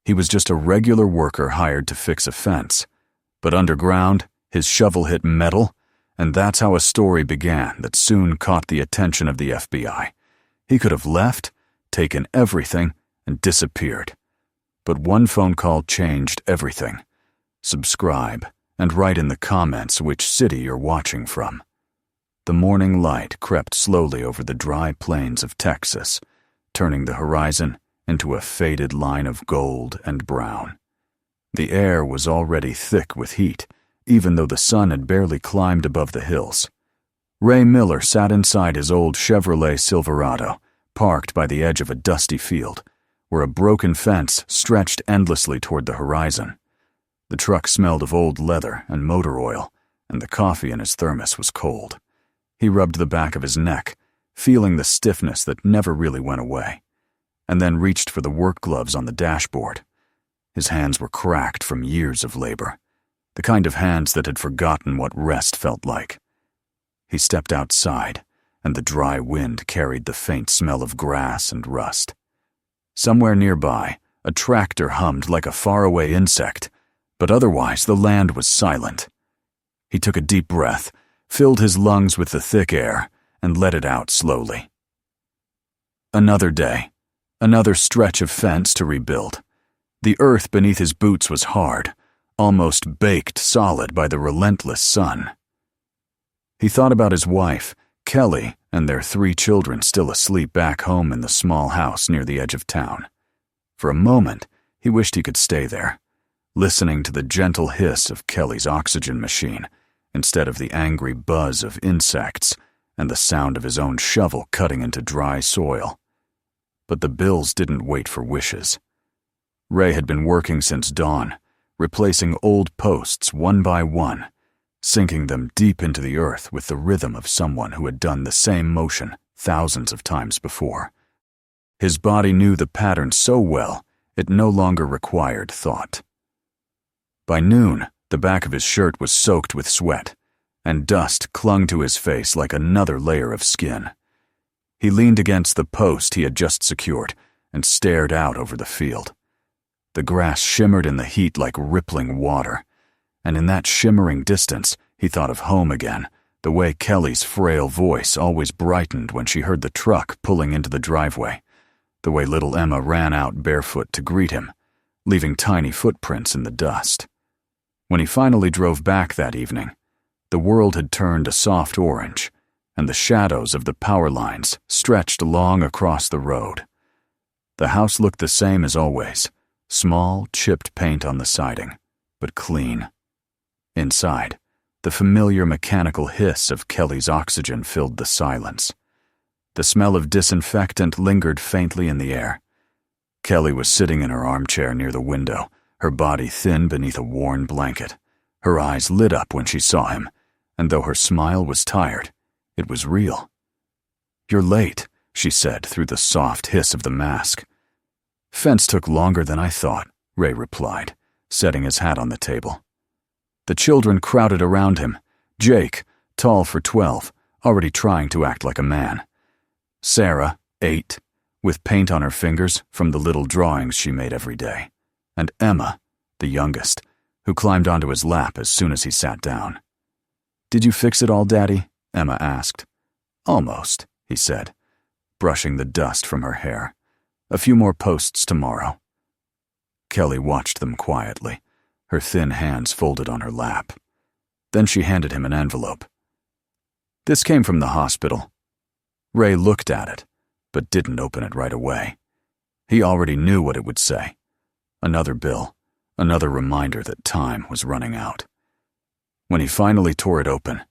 He was just a regular worker hired to fix a fence. But underground, his shovel hit metal, and that's how a story began that soon caught the attention of the FBI. He could have left, taken everything, and disappeared. But one phone call changed everything. Subscribe, and write in the comments which city you're watching from. The morning light crept slowly over the dry plains of Texas, turning the horizon into a faded line of gold and brown. The air was already thick with heat, even though the sun had barely climbed above the hills. Ray Miller sat inside his old Chevrolet Silverado, parked by the edge of a dusty field, where a broken fence stretched endlessly toward the horizon. The truck smelled of old leather and motor oil, and the coffee in his thermos was cold. He rubbed the back of his neck, feeling the stiffness that never really went away, and then reached for the work gloves on the dashboard. His hands were cracked from years of labor, the kind of hands that had forgotten what rest felt like. He stepped outside, and the dry wind carried the faint smell of grass and rust. Somewhere nearby, a tractor hummed like a faraway insect, but otherwise the land was silent. He took a deep breath, filled his lungs with the thick air, and let it out slowly. Another day, another stretch of fence to rebuild. The earth beneath his boots was hard, almost baked solid by the relentless sun. He thought about his wife, Kelly, and their 3 children still asleep back home in the small house near the edge of town. For a moment, he wished he could stay there, listening to the gentle hiss of Kelly's oxygen machine instead of the angry buzz of insects and the sound of his own shovel cutting into dry soil. But the bills didn't wait for wishes. Ray had been working since dawn, replacing old posts one by one, sinking them deep into the earth with the rhythm of someone who had done the same motion thousands of times before. His body knew the pattern so well, it no longer required thought. By noon, the back of his shirt was soaked with sweat, and dust clung to his face like another layer of skin. He leaned against the post he had just secured and stared out over the field. The grass shimmered in the heat like rippling water, and in that shimmering distance, he thought of home again, the way Kelly's frail voice always brightened when she heard the truck pulling into the driveway, the way little Emma ran out barefoot to greet him, leaving tiny footprints in the dust. When he finally drove back that evening, the world had turned a soft orange, and the shadows of the power lines stretched long across the road. The house looked the same as always, small, chipped paint on the siding, but clean. Inside, the familiar mechanical hiss of Kelly's oxygen filled the silence. The smell of disinfectant lingered faintly in the air. Kelly was sitting in her armchair near the window, her body thin beneath a worn blanket. Her eyes lit up when she saw him, and though her smile was tired, it was real. "You're late," she said through the soft hiss of the mask. "Fence took longer than I thought," Ray replied, setting his hat on the table. The children crowded around him, Jake, tall for 12, already trying to act like a man. Sarah, 8, with paint on her fingers from the little drawings she made every day. And Emma, the youngest, who climbed onto his lap as soon as he sat down. "Did you fix it all, Daddy?" Emma asked. "Almost," he said, brushing the dust from her hair. "A few more posts tomorrow." Kelly watched them quietly, her thin hands folded on her lap. Then she handed him an envelope. "This came from the hospital." Ray looked at it, but didn't open it right away. He already knew what it would say. Another bill, another reminder that time was running out. When he finally tore it open,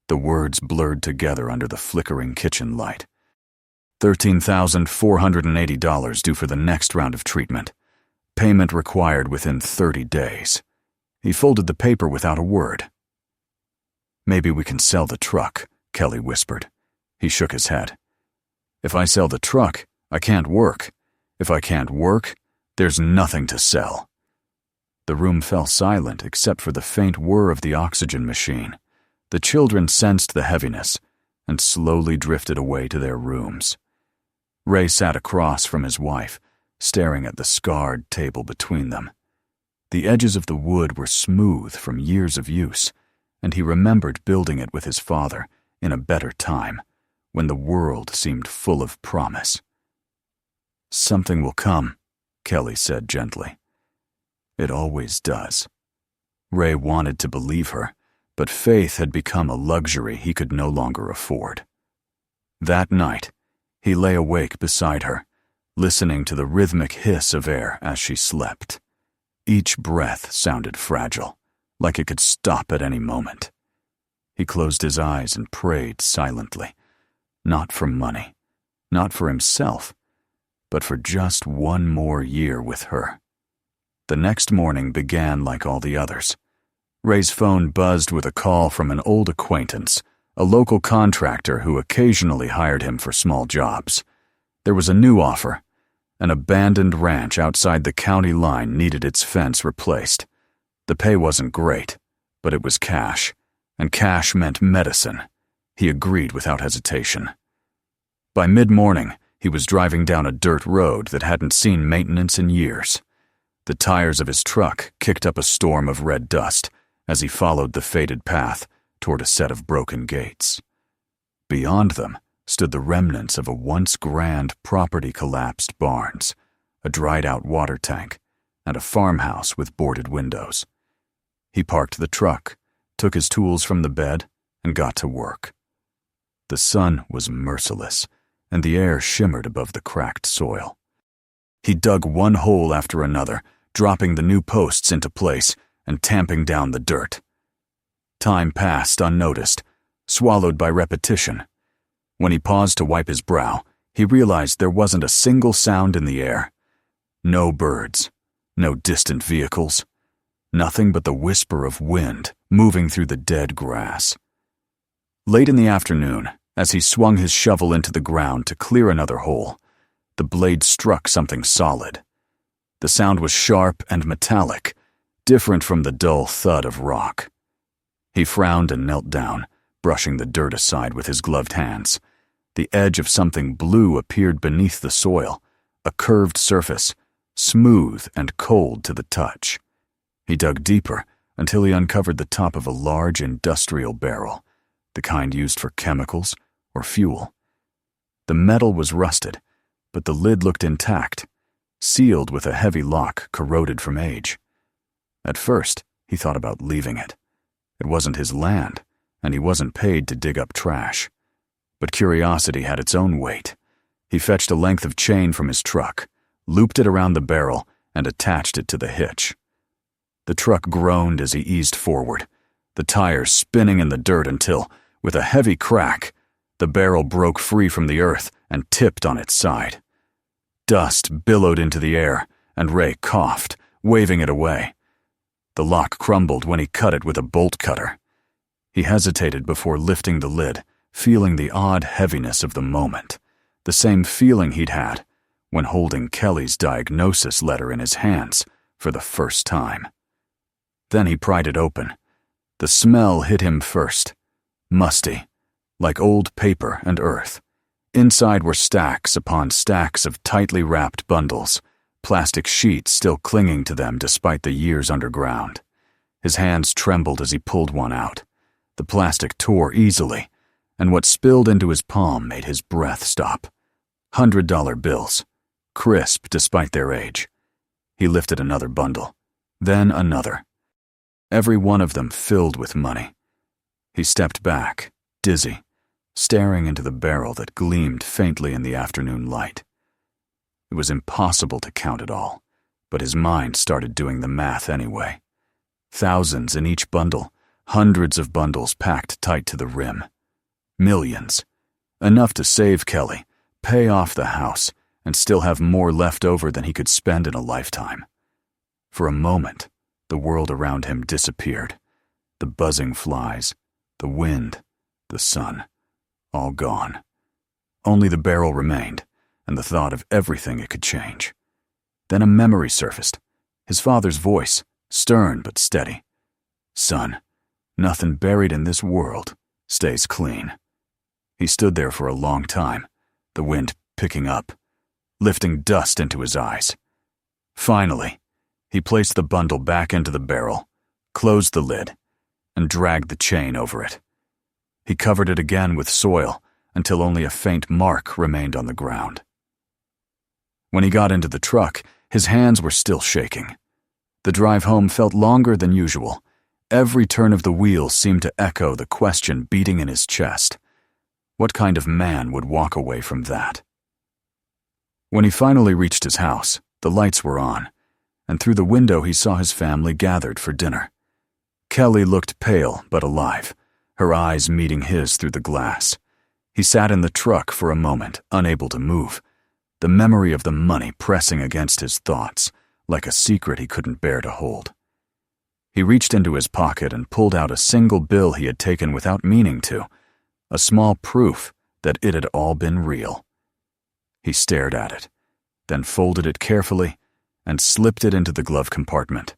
the words blurred together under the flickering kitchen light. $13,480 due for the next round of treatment. Payment required within 30 days. He folded the paper without a word. "Maybe we can sell the truck," Kelly whispered. He shook his head. "If I sell the truck, I can't work. If I can't work, there's nothing to sell." The room fell silent except for the faint whir of the oxygen machine. The children sensed the heaviness and slowly drifted away to their rooms. Ray sat across from his wife, staring at the scarred table between them. The edges of the wood were smooth from years of use, and he remembered building it with his father in a better time, when the world seemed full of promise. "Something will come," Kelly said gently. "It always does." Ray wanted to believe her, but faith had become a luxury he could no longer afford. That night, he lay awake beside her, listening to the rhythmic hiss of air as she slept. Each breath sounded fragile, like it could stop at any moment. He closed his eyes and prayed silently, not for money, not for himself, but for just one more year with her. The next morning began like all the others. Ray's phone buzzed with a call from an old acquaintance, a local contractor who occasionally hired him for small jobs. There was a new offer. An abandoned ranch outside the county line needed its fence replaced. The pay wasn't great, but it was cash, and cash meant medicine. He agreed without hesitation. By mid-morning, he was driving down a dirt road that hadn't seen maintenance in years. The tires of his truck kicked up a storm of red dust as he followed the faded path toward a set of broken gates. Beyond them stood the remnants of a once grand property-collapsed barns, a dried-out water tank, and a farmhouse with boarded windows. He parked the truck, took his tools from the bed, and got to work. The sun was merciless, and the air shimmered above the cracked soil. He dug one hole after another, dropping the new posts into place and tamping down the dirt. Time passed unnoticed, swallowed by repetition. When he paused to wipe his brow, he realized there wasn't a single sound in the air. No birds, no distant vehicles, nothing but the whisper of wind moving through the dead grass. Late in the afternoon, as he swung his shovel into the ground to clear another hole, the blade struck something solid. The sound was sharp and metallic, different from the dull thud of rock. He frowned and knelt down, brushing the dirt aside with his gloved hands. The edge of something blue appeared beneath the soil, a curved surface, smooth and cold to the touch. He dug deeper until he uncovered the top of a large industrial barrel, the kind used for chemicals or fuel. The metal was rusted, but the lid looked intact, sealed with a heavy lock corroded from age. At first, he thought about leaving it. It wasn't his land, and he wasn't paid to dig up trash. But curiosity had its own weight. He fetched a length of chain from his truck, looped it around the barrel, and attached it to the hitch. The truck groaned as he eased forward, the tires spinning in the dirt until, with a heavy crack, the barrel broke free from the earth and tipped on its side. Dust billowed into the air, and Ray coughed, waving it away. The lock crumbled when he cut it with a bolt cutter. He hesitated before lifting the lid, feeling the odd heaviness of the moment, the same feeling he'd had when holding Kelly's diagnosis letter in his hands for the first time. Then he pried it open. The smell hit him first, musty, like old paper and earth. Inside were stacks upon stacks of tightly wrapped bundles, plastic sheets still clinging to them despite the years underground. His hands trembled as he pulled one out. The plastic tore easily, and what spilled into his palm made his breath stop. $100 bills, crisp despite their age. He lifted another bundle, then another. Every one of them filled with money. He stepped back, dizzy, staring into the barrel that gleamed faintly in the afternoon light. It was impossible to count it all, but his mind started doing the math anyway. Thousands in each bundle, hundreds of bundles packed tight to the rim. Millions. Enough to save Kelly, pay off the house, and still have more left over than he could spend in a lifetime. For a moment, the world around him disappeared. The buzzing flies, the wind, the sun, all gone. Only the barrel remained, and the thought of everything it could change. Then a memory surfaced, his father's voice, stern but steady. "Son, nothing buried in this world stays clean." He stood there for a long time, the wind picking up. lifting dust into his eyes. Finally, he placed the bundle back into the barrel, closed the lid, and dragged the chain over it. He covered it again with soil until only a faint mark remained on the ground. When he got into the truck, his hands were still shaking. The drive home felt longer than usual. Every turn of the wheel seemed to echo the question beating in his chest. What kind of man would walk away from that? When he finally reached his house, the lights were on, and through the window he saw his family gathered for dinner. Kelly looked pale but alive, her eyes meeting his through the glass. He sat in the truck for a moment, unable to move, the memory of the money pressing against his thoughts, like a secret he couldn't bear to hold. He reached into his pocket and pulled out a single bill he had taken without meaning to, a small proof that it had all been real. He stared at it, then folded it carefully and slipped it into the glove compartment.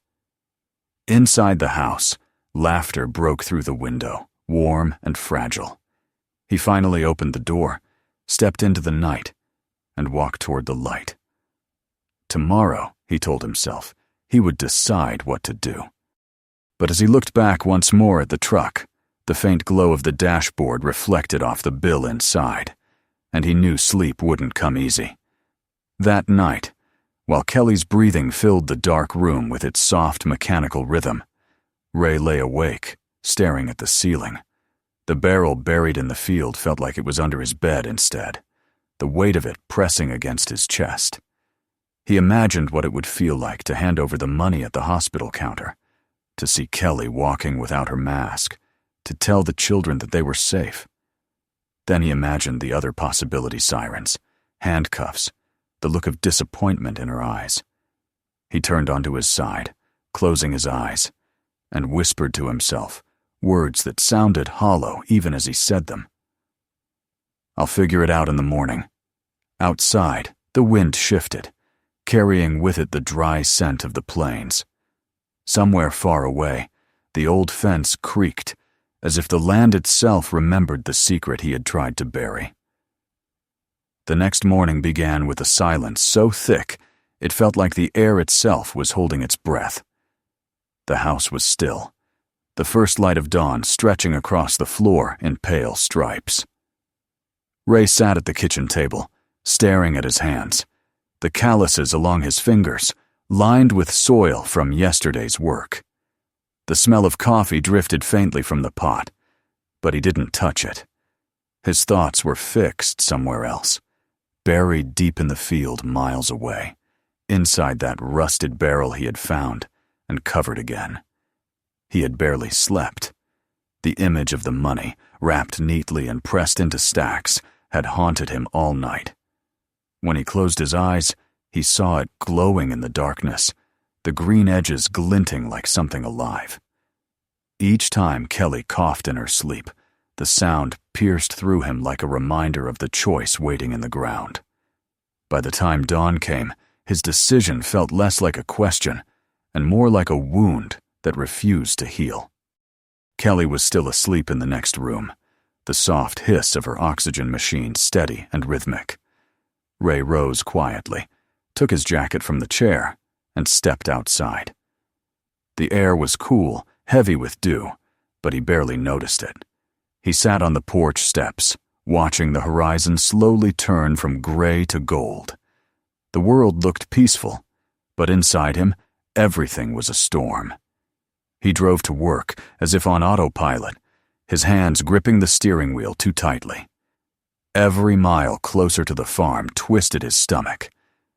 Inside the house, laughter broke through the window, warm and fragile. He finally opened the door, stepped into the night, and walked toward the light. Tomorrow, he told himself, he would decide what to do. But as he looked back once more at the truck, the faint glow of the dashboard reflected off the bill inside, and he knew sleep wouldn't come easy. That night, while Kelly's breathing filled the dark room with its soft mechanical rhythm, Ray lay awake, staring at the ceiling. The barrel buried in the field felt like it was under his bed instead, the weight of it pressing against his chest. He imagined what it would feel like to hand over the money at the hospital counter, to see Kelly walking without her mask, to tell the children that they were safe. Then he imagined the other possibility sirens, handcuffs, the look of disappointment in her eyes. He turned onto his side, closing his eyes, and whispered to himself, words that sounded hollow even as he said them. "I'll figure it out in the morning." Outside, the wind shifted, carrying with it the dry scent of the plains. Somewhere far away, the old fence creaked, as if the land itself remembered the secret he had tried to bury. The next morning began with a silence so thick it felt like the air itself was holding its breath. The house was still, the first light of dawn stretching across the floor in pale stripes. Ray sat at the kitchen table, staring at his hands, the calluses along his fingers lined with soil from yesterday's work. The smell of coffee drifted faintly from the pot, but he didn't touch it. His thoughts were fixed somewhere else, buried deep in the field miles away, inside that rusted barrel he had found and covered again. He had barely slept. The image of the money, wrapped neatly and pressed into stacks, had haunted him all night. When he closed his eyes, he saw it glowing in the darkness, the green edges glinting like something alive. Each time Kelly coughed in her sleep, the sound pierced through him like a reminder of the choice waiting in the ground. By the time dawn came, his decision felt less like a question and more like a wound that refused to heal. Kelly was still asleep in the next room, the soft hiss of her oxygen machine steady and rhythmic. Ray rose quietly, took his jacket from the chair, and stepped outside. The air was cool, heavy with dew, but he barely noticed it. He sat on the porch steps, watching the horizon slowly turn from gray to gold. The world looked peaceful, but inside him, everything was a storm. He drove to work as if on autopilot, his hands gripping the steering wheel too tightly. Every mile closer to the farm twisted his stomach.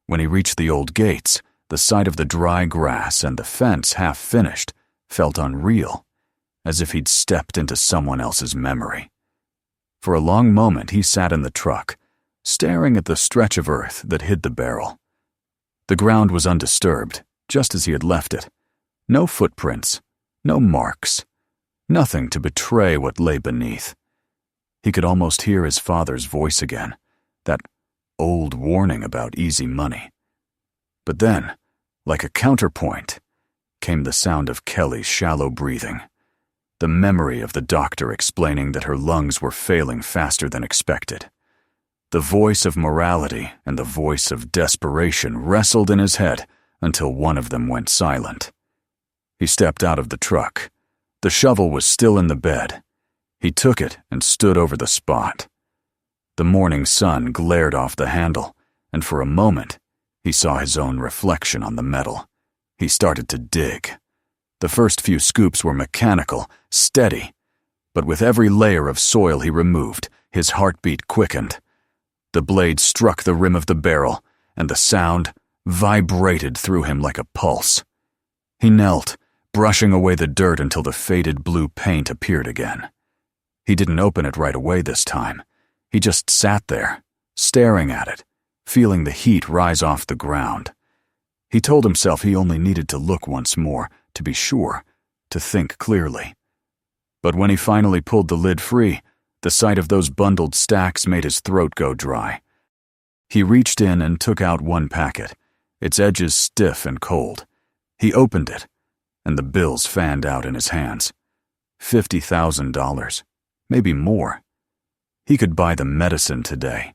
When he reached the old gates, the sight of the dry grass and the fence half finished felt unreal, as if he'd stepped into someone else's memory. For a long moment he sat in the truck, staring at the stretch of earth that hid the barrel. The ground was undisturbed, just as he had left it. No footprints, no marks, nothing to betray what lay beneath. He could almost hear his father's voice again, that old warning about easy money. But then, like a counterpoint, came the sound of Kelly's shallow breathing, the memory of the doctor explaining that her lungs were failing faster than expected. The voice of morality and the voice of desperation wrestled in his head until one of them went silent. He stepped out of the truck. The shovel was still in the bed. He took it and stood over the spot. The morning sun glared off the handle, and for a moment, he saw his own reflection on the metal. He started to dig. The first few scoops were mechanical, steady, but with every layer of soil he removed, his heartbeat quickened. The blade struck the rim of the barrel, and the sound vibrated through him like a pulse. He knelt, brushing away the dirt until the faded blue paint appeared again. He didn't open it right away this time. He just sat there, staring at it, feeling the heat rise off the ground. He told himself he only needed to look once more, to be sure, to think clearly. But when he finally pulled the lid free, the sight of those bundled stacks made his throat go dry. He reached in and took out one packet, its edges stiff and cold. He opened it, and the bills fanned out in his hands. $50,000, maybe more. He could buy the medicine today,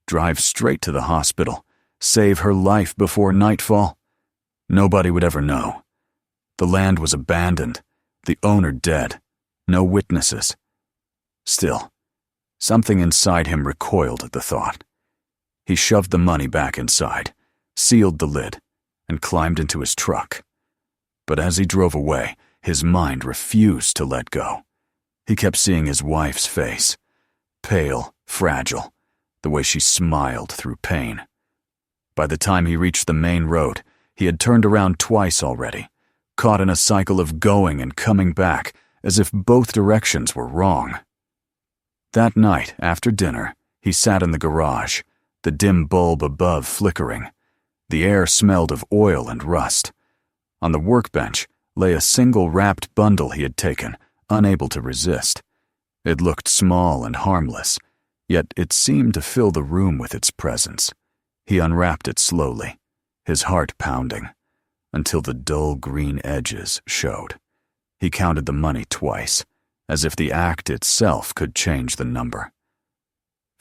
drive straight to the hospital, save her life before nightfall. Nobody would ever know. The land was abandoned, the owner dead, no witnesses. Still, something inside him recoiled at the thought. He shoved the money back inside, sealed the lid, and climbed into his truck. But as he drove away, his mind refused to let go. He kept seeing his wife's face, pale, fragile, the way she smiled through pain. By the time he reached the main road, he had turned around twice already, caught in a cycle of going and coming back, as if both directions were wrong. That night, after dinner, he sat in the garage, the dim bulb above flickering. The air smelled of oil and rust. On the workbench lay a single wrapped bundle he had taken, unable to resist. It looked small and harmless, yet it seemed to fill the room with its presence. He unwrapped it slowly, his heart pounding, until the dull green edges showed. He counted the money twice, as if the act itself could change the number.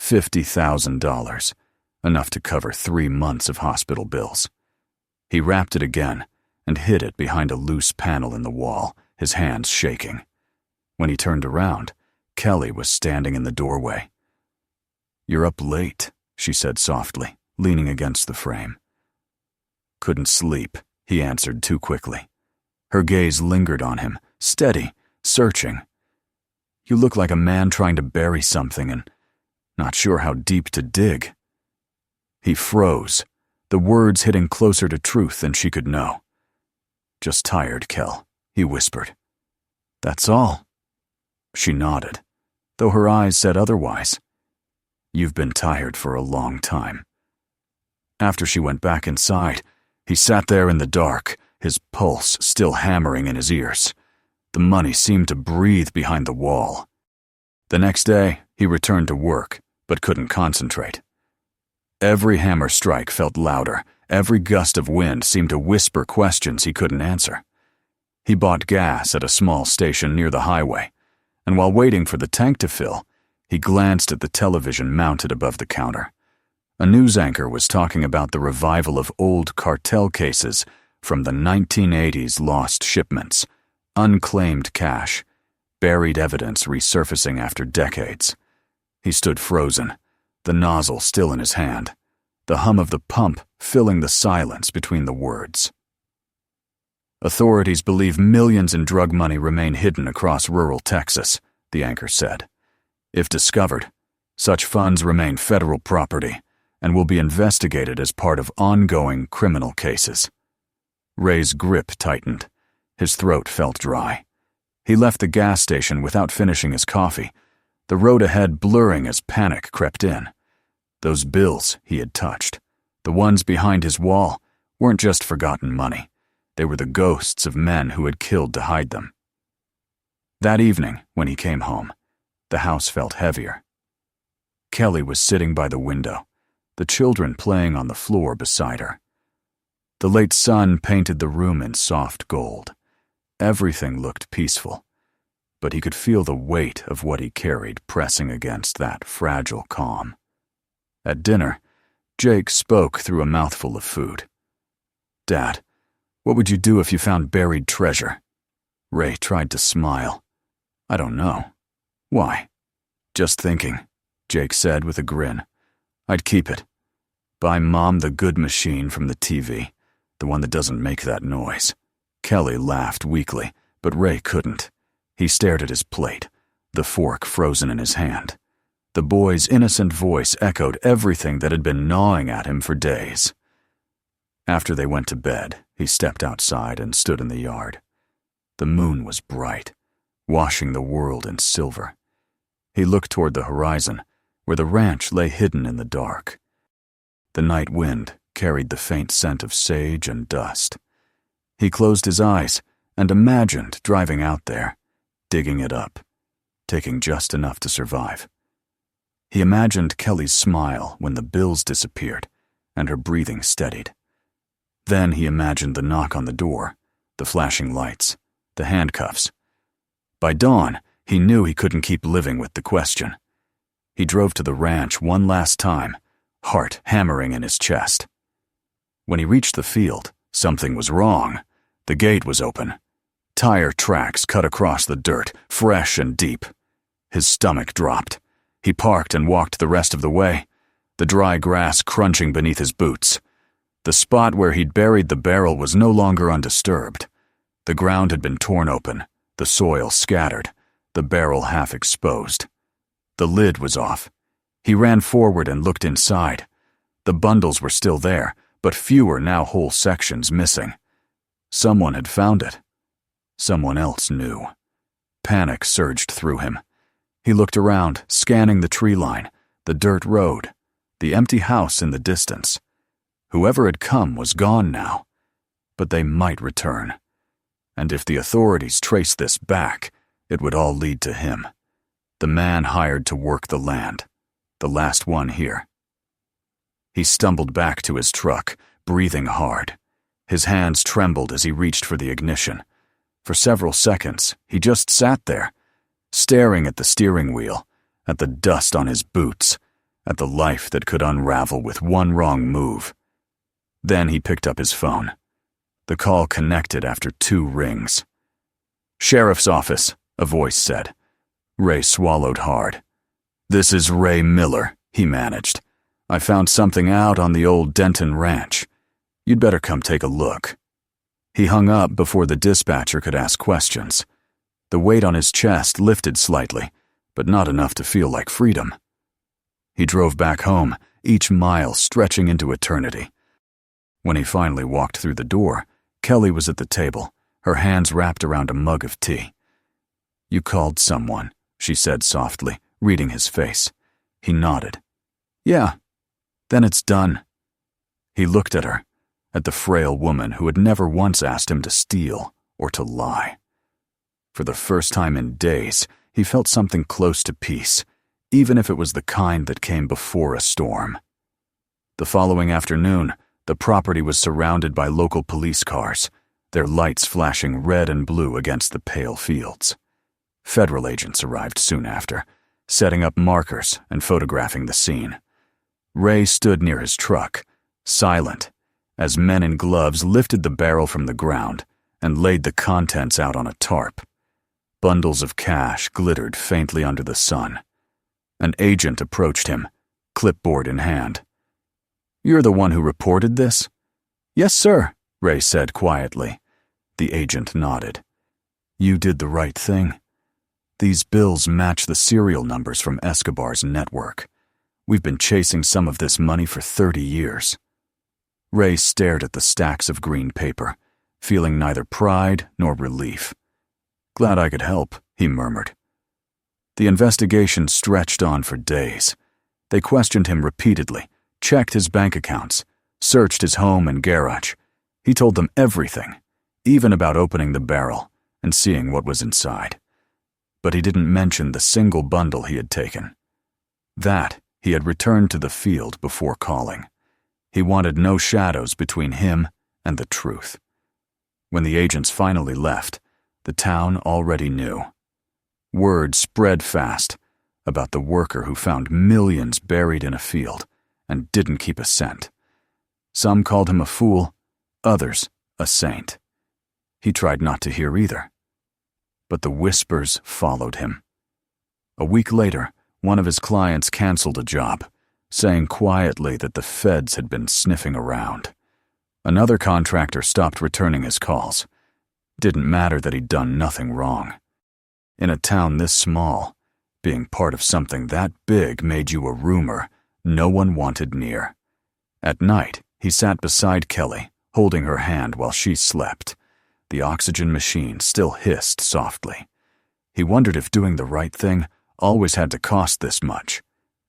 $50,000, enough to cover 3 months of hospital bills. He wrapped it again and hid it behind a loose panel in the wall, his hands shaking. When he turned around, Kelly was standing in the doorway. "You're up late," she said softly, leaning against the frame. "Couldn't sleep," he answered too quickly. Her gaze lingered on him, steady, searching. "You look like a man trying to bury something and not sure how deep to dig." He froze, the words hitting closer to truth than she could know. "Just tired, Kel," he whispered. "That's all?" She nodded, though her eyes said otherwise. "You've been tired for a long time." After she went back inside, he sat there in the dark, his pulse still hammering in his ears. The money seemed to breathe behind the wall. The next day, he returned to work, but couldn't concentrate. Every hammer strike felt louder. Every gust of wind seemed to whisper questions he couldn't answer. He bought gas at a small station near the highway, and while waiting for the tank to fill, he glanced at the television mounted above the counter. A news anchor was talking about the revival of old cartel cases from the 1980s lost shipments, unclaimed cash, buried evidence resurfacing after decades. He stood frozen, the nozzle still in his hand, the hum of the pump filling the silence between the words. "Authorities believe millions in drug money remain hidden across rural Texas," the anchor said. "If discovered, such funds remain federal property and will be investigated as part of ongoing criminal cases." Ray's grip tightened. His throat felt dry. He left the gas station without finishing his coffee, the road ahead blurring as panic crept in. Those bills he had touched, the ones behind his wall, weren't just forgotten money. They were the ghosts of men who had killed to hide them. That evening, when he came home, the house felt heavier. Kelly was sitting by the window, the children playing on the floor beside her. The late sun painted the room in soft gold. Everything looked peaceful, but he could feel the weight of what he carried pressing against that fragile calm. At dinner, Jake spoke through a mouthful of food. "Dad, what would you do if you found buried treasure?" Ray tried to smile. "I don't know." "Why?" "Just thinking," Jake said with a grin. "I'd keep it. Buy Mom the good machine from the TV, the one that doesn't make that noise." Kelly laughed weakly, but Ray couldn't. He stared at his plate, the fork frozen in his hand. The boy's innocent voice echoed everything that had been gnawing at him for days. After they went to bed, he stepped outside and stood in the yard. The moon was bright, washing the world in silver. He looked toward the horizon, where the ranch lay hidden in the dark. The night wind carried the faint scent of sage and dust. He closed his eyes and imagined driving out there, digging it up, taking just enough to survive. He imagined Kelly's smile when the bills disappeared and her breathing steadied. Then he imagined the knock on the door, the flashing lights, the handcuffs. By dawn, he knew he couldn't keep living with the question. He drove to the ranch one last time, heart hammering in his chest. When he reached the field, something was wrong. The gate was open. Tire tracks cut across the dirt, fresh and deep. His stomach dropped. He parked and walked the rest of the way, the dry grass crunching beneath his boots. The spot where he'd buried the barrel was no longer undisturbed. The ground had been torn open, the soil scattered, the barrel half exposed. The lid was off. He ran forward and looked inside. The bundles were still there, but fewer now whole sections missing. Someone had found it. Someone else knew. Panic surged through him. He looked around, scanning the tree line, the dirt road, the empty house in the distance. Whoever had come was gone now, but they might return. And if the authorities traced this back, it would all lead to him, the man hired to work the land, the last one here. He stumbled back to his truck, breathing hard. His hands trembled as he reached for the ignition. For several seconds, he just sat there, staring at the steering wheel, at the dust on his boots, at the life that could unravel with one wrong move. Then he picked up his phone. The call connected after 2 rings. "Sheriff's office," a voice said. Ray swallowed hard. "This is Ray Miller," he managed. "I found something out on the old Denton ranch. You'd better come take a look." He hung up before the dispatcher could ask questions. The weight on his chest lifted slightly, but not enough to feel like freedom. He drove back home, each mile stretching into eternity. When he finally walked through the door, Kelly was at the table, her hands wrapped around a mug of tea. "You called someone," she said softly, reading his face. He nodded. "Yeah, then it's done." He looked at her, at the frail woman who had never once asked him to steal or to lie. For the first time in days, he felt something close to peace, even if it was the kind that came before a storm. The following afternoon, the property was surrounded by local police cars, their lights flashing red and blue against the pale fields. Federal agents arrived soon after, setting up markers and photographing the scene. Ray stood near his truck, silent, as men in gloves lifted the barrel from the ground and laid the contents out on a tarp. Bundles of cash glittered faintly under the sun. An agent approached him, clipboard in hand. "You're the one who reported this?" "Yes, sir," Ray said quietly. The agent nodded. "You did the right thing. These bills match the serial numbers from Escobar's network. We've been chasing some of this money for 30 years. Ray stared at the stacks of green paper, feeling neither pride nor relief. "Glad I could help," he murmured. The investigation stretched on for days. They questioned him repeatedly, checked his bank accounts, searched his home and garage. He told them everything, even about opening the barrel and seeing what was inside. But he didn't mention the single bundle he had taken. That he had returned to the field before calling. He wanted no shadows between him and the truth. When the agents finally left, the town already knew. Word spread fast about the worker who found millions buried in a field and didn't keep a cent. Some called him a fool, others a saint. He tried not to hear either. But the whispers followed him. A week later, one of his clients canceled a job, saying quietly that the feds had been sniffing around. Another contractor stopped returning his calls. Didn't matter that he'd done nothing wrong. In a town this small, being part of something that big made you a rumor no one wanted near. At night, he sat beside Kelly, holding her hand while she slept. The oxygen machine still hissed softly. He wondered if doing the right thing always had to cost this much.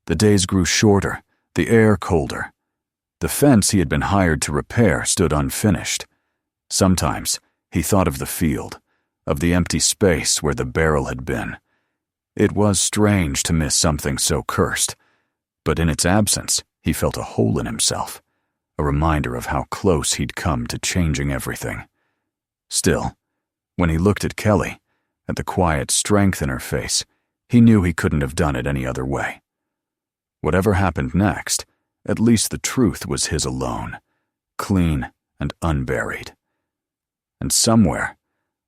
The days grew shorter, the air colder. The fence he had been hired to repair stood unfinished. Sometimes he thought of the field, of the empty space where the barrel had been. It was strange to miss something so cursed, but in its absence, he felt a hole in himself, a reminder of how close he'd come to changing everything. Still, when he looked at Kelly, at the quiet strength in her face, he knew he couldn't have done it any other way. Whatever happened next, at least the truth was his alone, clean and unburied. And somewhere,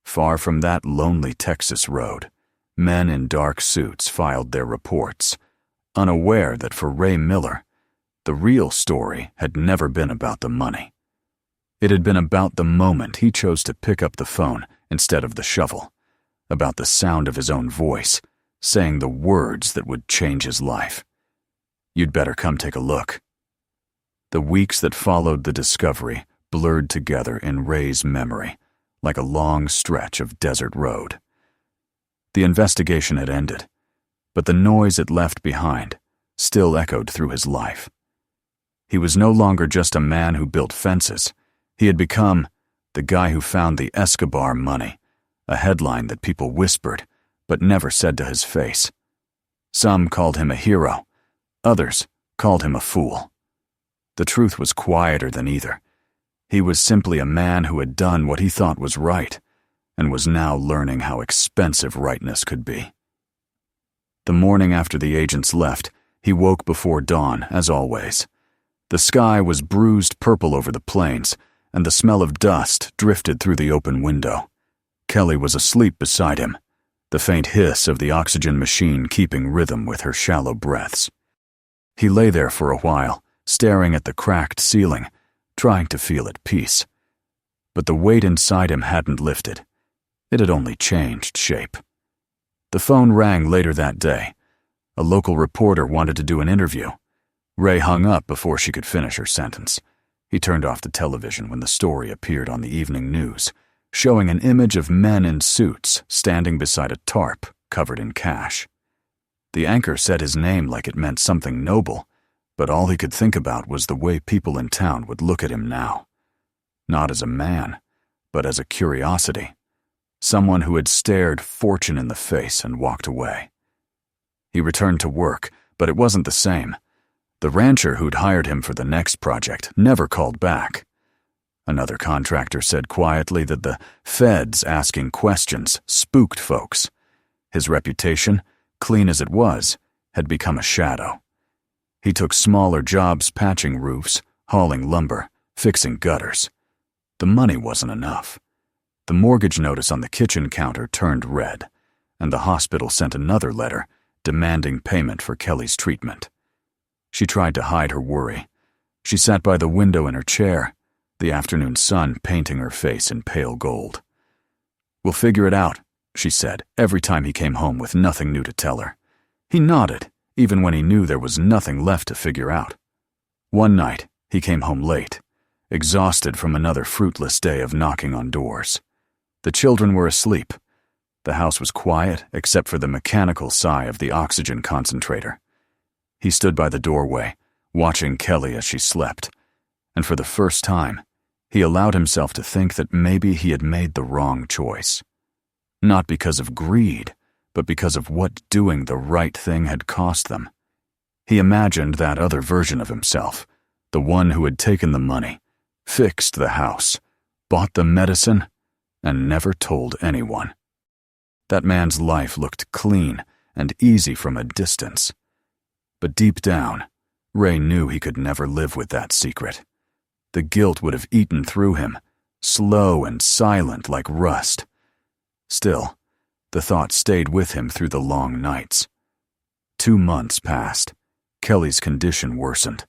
far from that lonely Texas road, men in dark suits filed their reports, unaware that for Ray Miller, the real story had never been about the money. It had been about the moment he chose to pick up the phone instead of the shovel, about the sound of his own voice, saying the words that would change his life. "You'd better come take a look." The weeks that followed the discovery blurred together in Ray's memory, like a long stretch of desert road. The investigation had ended, but the noise it left behind still echoed through his life. He was no longer just a man who built fences. He had become the guy who found the Escobar money, a headline that people whispered but never said to his face. Some called him a hero, others called him a fool. The truth was quieter than either. He was simply a man who had done what he thought was right, and was now learning how expensive rightness could be. The morning after the agents left, he woke before dawn, as always. The sky was bruised purple over the plains, and the smell of dust drifted through the open window. Kelly was asleep beside him, the faint hiss of the oxygen machine keeping rhythm with her shallow breaths. He lay there for a while, staring at the cracked ceiling, trying to feel at peace. But the weight inside him hadn't lifted. It had only changed shape. The phone rang later that day. A local reporter wanted to do an interview. Ray hung up before she could finish her sentence. He turned off the television when the story appeared on the evening news, showing an image of men in suits standing beside a tarp covered in cash. The anchor said his name like it meant something noble, but all he could think about was the way people in town would look at him now. Not as a man, but as a curiosity. Someone who had stared fortune in the face and walked away. He returned to work, but it wasn't the same. The rancher who'd hired him for the next project never called back. Another contractor said quietly that the feds asking questions spooked folks. His reputation, clean as it was, had become a shadow. He took smaller jobs patching roofs, hauling lumber, fixing gutters. The money wasn't enough. The mortgage notice on the kitchen counter turned red, and the hospital sent another letter demanding payment for Kelly's treatment. She tried to hide her worry. She sat by the window in her chair, the afternoon sun painting her face in pale gold. "We'll figure it out," she said every time he came home with nothing new to tell her. He nodded, even when he knew there was nothing left to figure out. One night, he came home late, exhausted from another fruitless day of knocking on doors. The children were asleep. The house was quiet except for the mechanical sigh of the oxygen concentrator. He stood by the doorway, watching Kelly as she slept, and for the first time, he allowed himself to think that maybe he had made the wrong choice. Not because of greed, but because of what doing the right thing had cost them. He imagined that other version of himself, the one who had taken the money, fixed the house, bought the medicine, and never told anyone. That man's life looked clean and easy from a distance. But deep down, Ray knew he could never live with that secret. The guilt would have eaten through him, slow and silent like rust. Still, the thought stayed with him through the long nights. 2 months passed. Kelly's condition worsened.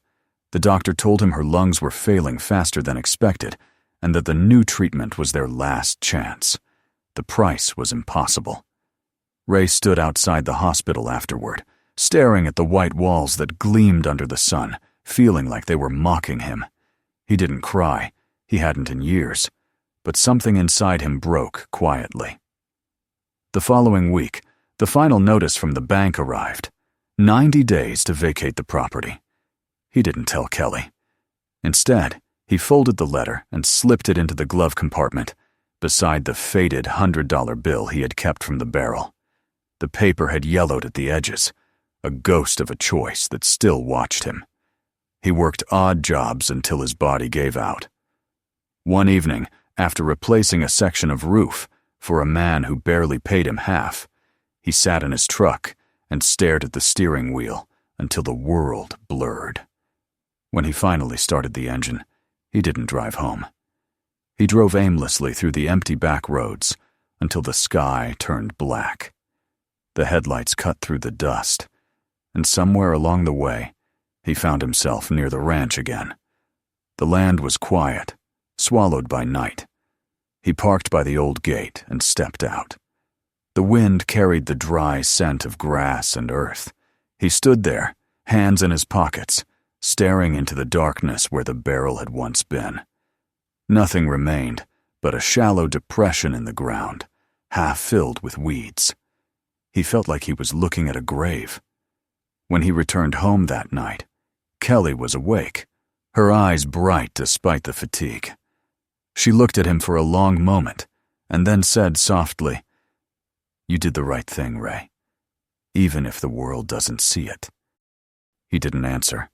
The doctor told him her lungs were failing faster than expected, and that the new treatment was their last chance. The price was impossible. Ray stood outside the hospital afterward, staring at the white walls that gleamed under the sun, feeling like they were mocking him. He didn't cry, he hadn't in years, but something inside him broke quietly. The following week, the final notice from the bank arrived. 90 days to vacate the property. He didn't tell Kelly. Instead, he folded the letter and slipped it into the glove compartment, beside the faded $100 bill he had kept from the barrel. The paper had yellowed at the edges, a ghost of a choice that still watched him. He worked odd jobs until his body gave out. One evening, after replacing a section of roof for a man who barely paid him half, he sat in his truck and stared at the steering wheel until the world blurred. When he finally started the engine, he didn't drive home. He drove aimlessly through the empty back roads until the sky turned black. The headlights cut through the dust, and somewhere along the way, he found himself near the ranch again. The land was quiet, swallowed by night. He parked by the old gate and stepped out. The wind carried the dry scent of grass and earth. He stood there, hands in his pockets, staring into the darkness where the barrel had once been. Nothing remained but a shallow depression in the ground, half filled with weeds. He felt like he was looking at a grave. When he returned home that night, Kelly was awake, her eyes bright despite the fatigue. She looked at him for a long moment and then said softly, "You did the right thing, Ray, even if the world doesn't see it." He didn't answer.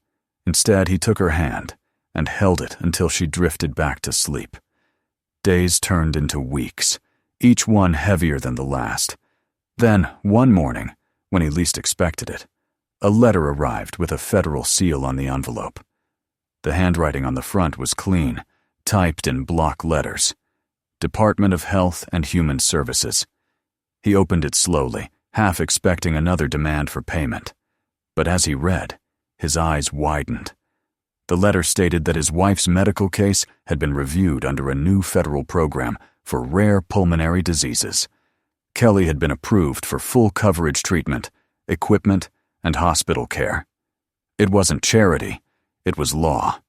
Instead, he took her hand and held it until she drifted back to sleep. Days turned into weeks, each one heavier than the last. Then, one morning, when he least expected it, a letter arrived with a federal seal on the envelope. The handwriting on the front was clean, typed in block letters. Department of Health and Human Services. He opened it slowly, half expecting another demand for payment. But as he read, his eyes widened. The letter stated that his wife's medical case had been reviewed under a new federal program for rare pulmonary diseases. Kelly had been approved for full coverage treatment, equipment, and hospital care. It wasn't charity, it was law.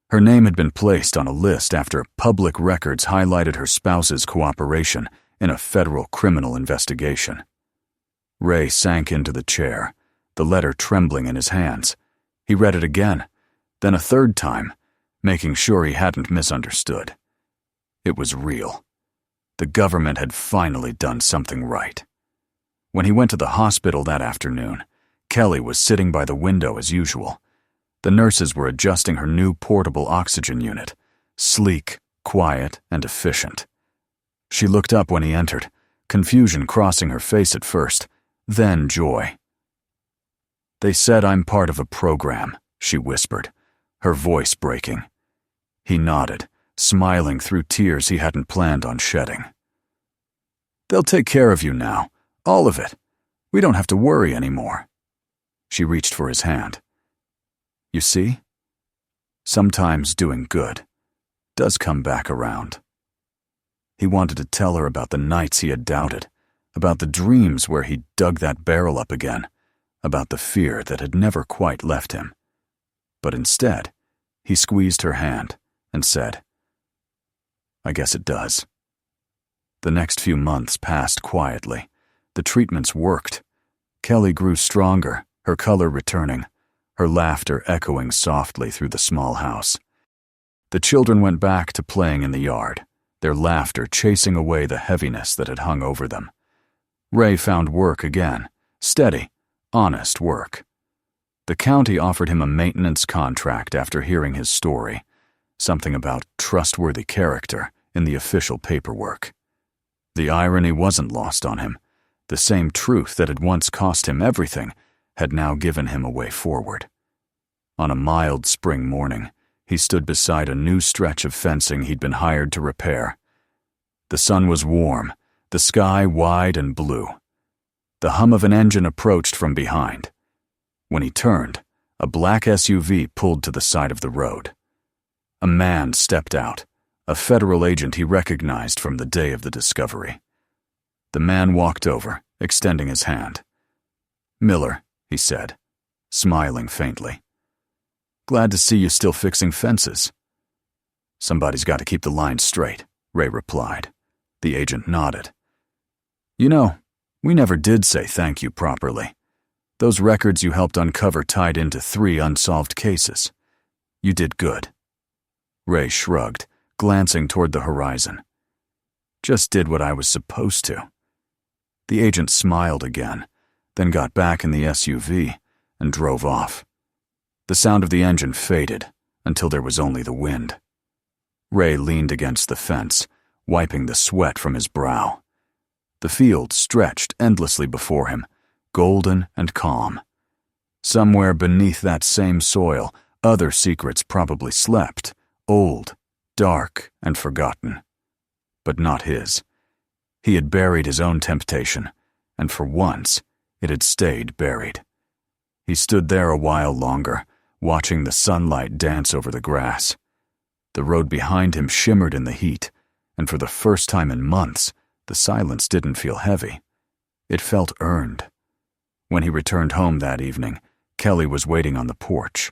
Her name had been placed on a list after public records highlighted her spouse's cooperation in a federal criminal investigation. Ray sank into the chair, the letter trembling in his hands. He read it again, then a third time, making sure he hadn't misunderstood. It was real. The government had finally done something right. When he went to the hospital that afternoon, Kelly was sitting by the window as usual. The nurses were adjusting her new portable oxygen unit, sleek, quiet, and efficient. She looked up when he entered, confusion crossing her face at first, then joy. "They said I'm part of a program," she whispered, her voice breaking. He nodded, smiling through tears he hadn't planned on shedding. "They'll take care of you now, all of it. We don't have to worry anymore." She reached for his hand. "You see? Sometimes doing good does come back around." He wanted to tell her about the nights he had doubted, about the dreams where he dug that barrel up again, about the fear that had never quite left him. But instead, he squeezed her hand and said, "I guess it does." The next few months passed quietly. The treatments worked. Kelly grew stronger, her color returning, her laughter echoing softly through the small house. The children went back to playing in the yard, their laughter chasing away the heaviness that had hung over them. Ray found work again, steady, honest work. The county offered him a maintenance contract after hearing his story, something about trustworthy character in the official paperwork. The irony wasn't lost on him. The same truth that had once cost him everything had now given him a way forward. On a mild spring morning, he stood beside a new stretch of fencing he'd been hired to repair. The sun was warm, the sky wide and blue. The hum of an engine approached from behind. When he turned, a black SUV pulled to the side of the road. A man stepped out, a federal agent he recognized from the day of the discovery. The man walked over, extending his hand. "Miller," he said, smiling faintly. "Glad to see you still fixing fences." "Somebody's got to keep the line straight," Ray replied. The agent nodded. "You know, we never did say thank you properly. Those records you helped uncover tied into 3 unsolved cases. You did good." Ray shrugged, glancing toward the horizon. "Just did what I was supposed to." The agent smiled again, then got back in the SUV and drove off. The sound of the engine faded until there was only the wind. Ray leaned against the fence, wiping the sweat from his brow. The field stretched endlessly before him, golden and calm. Somewhere beneath that same soil, other secrets probably slept, old, dark, and forgotten. But not his. He had buried his own temptation, and for once, it had stayed buried. He stood there a while longer, watching the sunlight dance over the grass. The road behind him shimmered in the heat, and for the first time in months, the silence didn't feel heavy. It felt earned. When he returned home that evening, Kelly was waiting on the porch.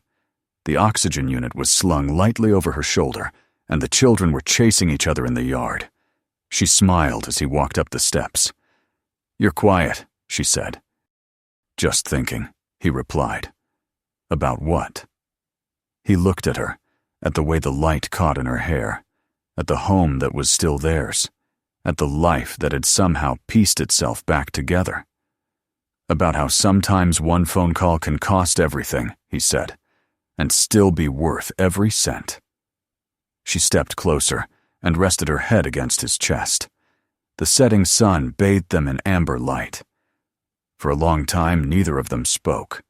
The oxygen unit was slung lightly over her shoulder, and the children were chasing each other in the yard. She smiled as he walked up the steps. "You're quiet," she said. "Just thinking," he replied. "About what?" He looked at her, at the way the light caught in her hair, at the home that was still theirs, at the life that had somehow pieced itself back together. "About how sometimes one phone call can cost everything," he said, "and still be worth every cent." She stepped closer and rested her head against his chest. The setting sun bathed them in amber light. For a long time, neither of them spoke.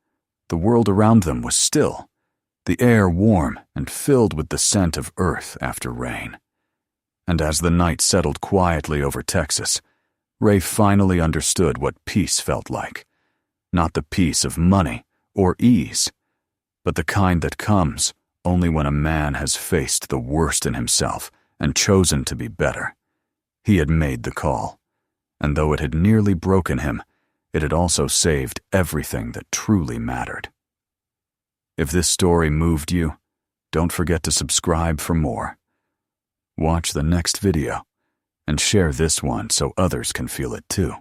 The world around them was still, the air warm and filled with the scent of earth after rain. And as the night settled quietly over Texas, Ray finally understood what peace felt like. Not the peace of money or ease, but the kind that comes only when a man has faced the worst in himself and chosen to be better. He had made the call, and though it had nearly broken him, it had also saved everything that truly mattered. If this story moved you, don't forget to subscribe for more. Watch the next video and share this one so others can feel it too.